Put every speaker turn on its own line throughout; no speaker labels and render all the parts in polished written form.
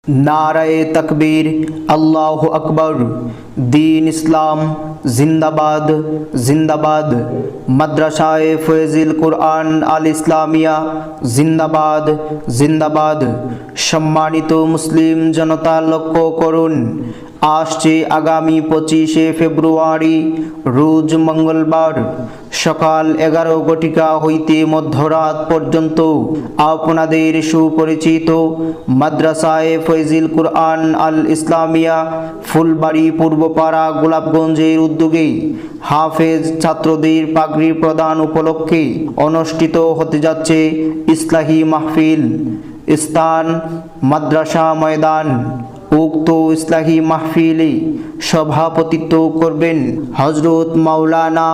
नाराए तकबीर, अल्लाहु अकबर। दीन इस्लाम जिंदाबाद जिंदाबाद। मदरसाए फैज़िल कुरआन আল ইসলামিয়া জিন্দাবাদ জিন্দাবাদ। সম্মানিত মুসলিম জনতা, লক্ষ্য করুন, আসছে আগামী 25শে ফেব্রুয়ারি রোজ মঙ্গলবার সকাল 11 ঘটিকা হইতে মধ্যরাত পর্যন্ত আপনাদের সুপরিচিত মাদ্রাসায়ে ফৈজিল কুরআন আল ইসলামিয়া ফুলবাড়ি পূর্বপাড়া গোলাপগঞ্জের উদ্যোগে হাফেজ ছাত্রদের পাগড়ি প্রদান উপলক্ষে অনুষ্ঠিত হতে যাচ্ছে ইসলাহি মাহফিল। স্থান মাদ্রাসা ময়দান। উক্ত ইসলাহি মাহফিলে সভাপতিত্ব করবেন হযরত মাওলানা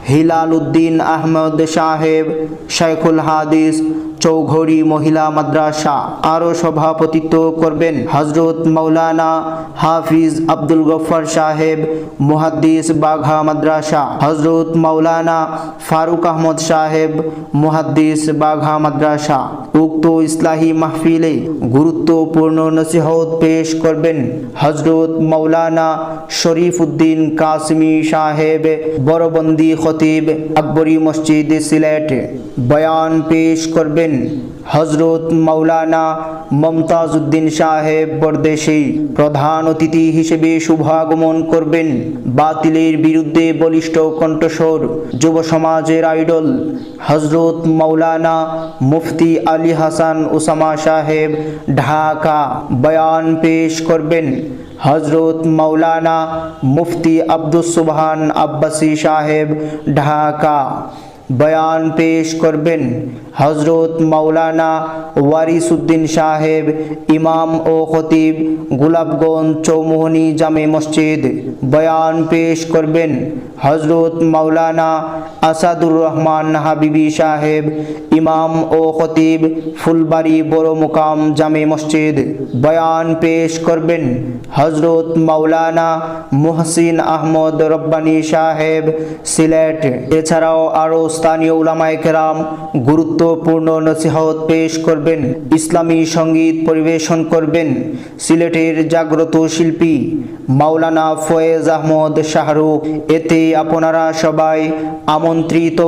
হিলাল উদ্দিন আহমদ সাহেব, শাইখুল হাদিস, চৌঘড়ি মহিলা মাদ্রাসা। আরও সভাপতিত্ব করবেন হযরত মাওলানা হাফিজ আব্দুল গফফার সাহেব, মুহাদ্দিস, বাঘা মাদ্রাসা। হযরত মাওলানা ফারুক আহমদ সাহেব, মুহাদ্দিস, বাঘা মাদ্রাসা। উক্ত ইসলাহি মাহফিলে গুরুত্বপূর্ণ নসিহত পেশ করবেন হযরত মাওলানা শরীফ উদ্দিন কাসমি সাহেব, বড়বন্দি খতিব, আকবরী মসজিদ, সিলেট। বয়ান পেশ করবেন হযরত মাওলানা মমতাজ উদ্দিন সাহেব, পরদেশী। প্রধান অতিথি হিসেবে শুভাগমন করবেন বাতিলের বিরুদ্ধে বলিষ্ঠ কণ্ঠস্বর, যুব সমাজের আইডল হযরত মাওলানা মুফতি আলী হাসান ওসামা সাহেব, ঢাকা। বয়ান পেশ করবেন হযরত মাওলানা মুফতি আব্দুস সুবহান আব্বাসী সাহেব, ঢাকা। বয়ান পেশ করবেন হযরত মাওলানা ওয়ারিস উদ্দিন সাহেব, ইমাম ও খতিব, গোলাপগঞ্জ চৌমুহনী জামে মসজিদ। বয়ান পেশ করবেন হযরত মাওলানা আসাদুর রহমান হাবিবি সাহেব, ইমাম ও খতিব, ফুলবাড়ি বড় মুকাম জামে মসজিদ। বয়ান পেশ করবেন হযরত মাওলানা মুহসিন আহমদ রব্বানী সাহেব, সিলেট। এছাড়াও আরও স্থানীয় উলামায়ে কেরাম গুরুত্বপূর্ণ নসিহত পেশ করবেন। ইসলামী সঙ্গীত পরিবেশন করবেন সিলেটের জাগ্রত শিল্পী মাওলানা ফয়েজ আহমদ শাহরুখ। এতে আপনারা সবাই আমন্ত্রিত।